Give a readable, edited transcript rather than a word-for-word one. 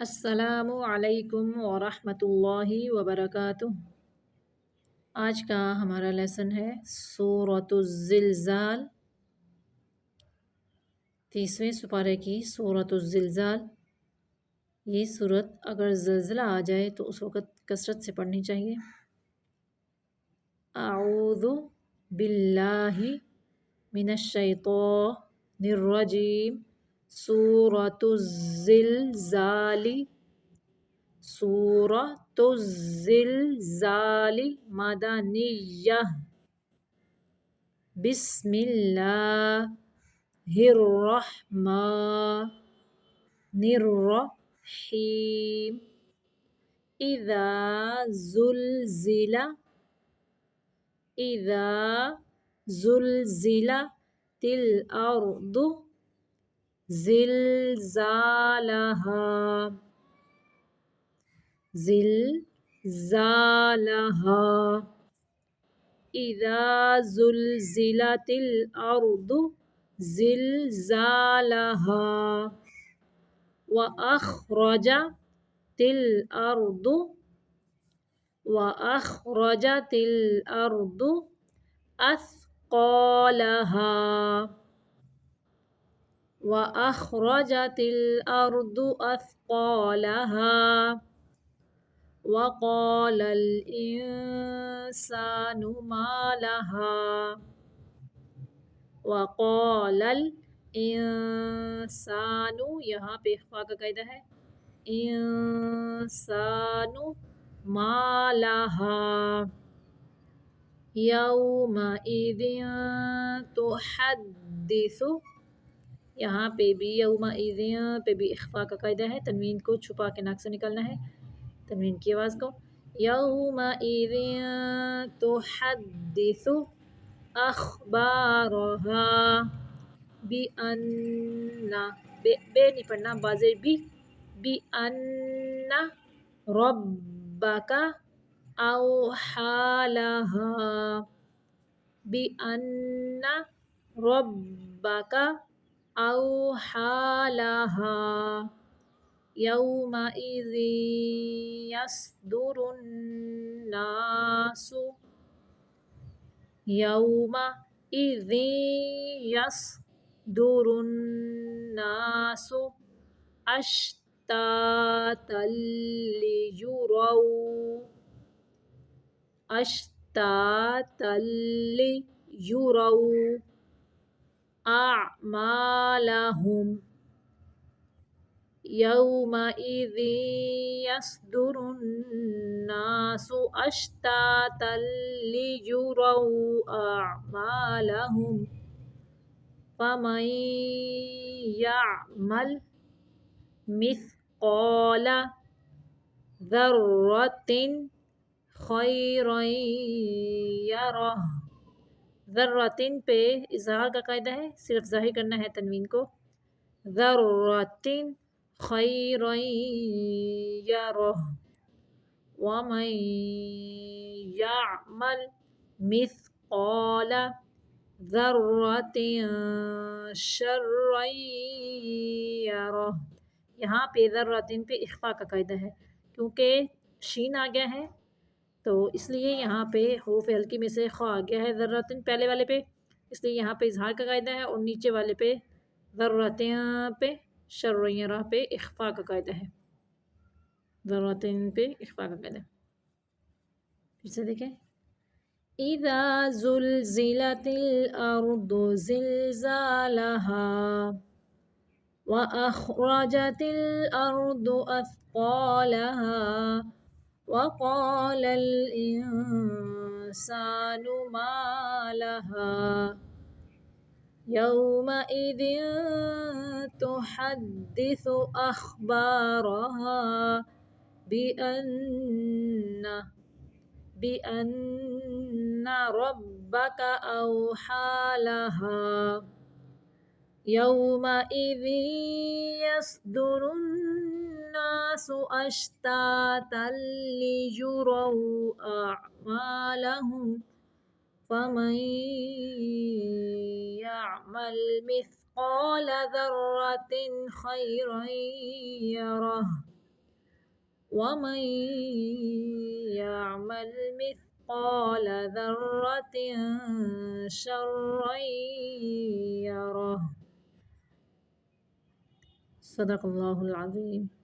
السلام علیکم ورحمۃ اللہ وبرکاتہ۔ آج کا ہمارا لیسن ہے سورۃ الزلزال، 30ویں سپارے کی سورۃ الزلزال۔ یہ سورت اگر زلزلہ آ جائے تو اس وقت کثرت سے پڑھنی چاہیے۔ اعوذ باللہ من الشیطان الرجیم۔ سورۃ الزلزال، سورۃ الزلزال مدنیہ۔ بسم اللہ الرحمن الرحیم۔ اذا زلزل، اذا زلزلت الارض زلزالها، زلزالها۔ اذا زلزلت الارض زلزالها، واخرجت الارض، واخرجت الارض اثقالها، واخرجت الارض اثقالها۔ وقال الانسان ما لها، وقال الانسان، یہاں پہ اخفاء کا قاعدہ ہے، انسان ما لها یومئذ تحدث، یہاں پہ بھی یومئذ پہ بھی اخفاء کا قاعدہ ہے، تنوین کو چھپا کے ناک سے نکالنا ہے، تنوین کی آواز کو۔ یومئذ تحدث اخبارها بأن، بے نہیں پڑھنا، بازے بھی، بأن ربک اوحى لها، بأن ربک اوحى لها یومئذ یصدر الناس، یومئذ یصدر الناس اشتاتا لیروا، اشتاتا لیروا اعمالهم، یومئذ یصدر الناس اشتاتا لیروا اعمالهم، فمن یعمل مثقال ذرة خیرا یرہ، ذرۃ پہ اظہار کا قاعدہ ہے، صرف ظاہر کرنا ہے تنوین کو، ذرۃ خیرا یرہ، ومن یعمل مثقال ذرۃ شرا یرہ۔ یہاں پہ ذرۃ پہ اخفاء کا قاعدہ ہے، کیونکہ شین آ گیا ہے تو اس لیے یہاں پہ حروف ہلکی میں سے خا آ گیا ہے ذرۃ پہلے والے پہ، اس لیے یہاں پہ اظہار کا قاعدہ ہے، اور نیچے والے پہ ذرۃ پہ شر یرہ پہ اخفاء کا قاعدہ ہے، ذرۃ پہ اخفاء کا قاعدہ ہے۔ پھر سے دیکھیں، اذا زلزلت الارض زلزالها، واخرجت الارض اثقالها، وقال الانسان ما لها یومئذ تحدث اخبارها بأن ربك اوحى لها یومئذ یصدر الناس اشتاتا لیروا اعمالهم، فمن یعمل مثقال ذرة خیرا یرہ، ومن يعمل مثقال ذرة شرا يره. صدق اللہ العظیم.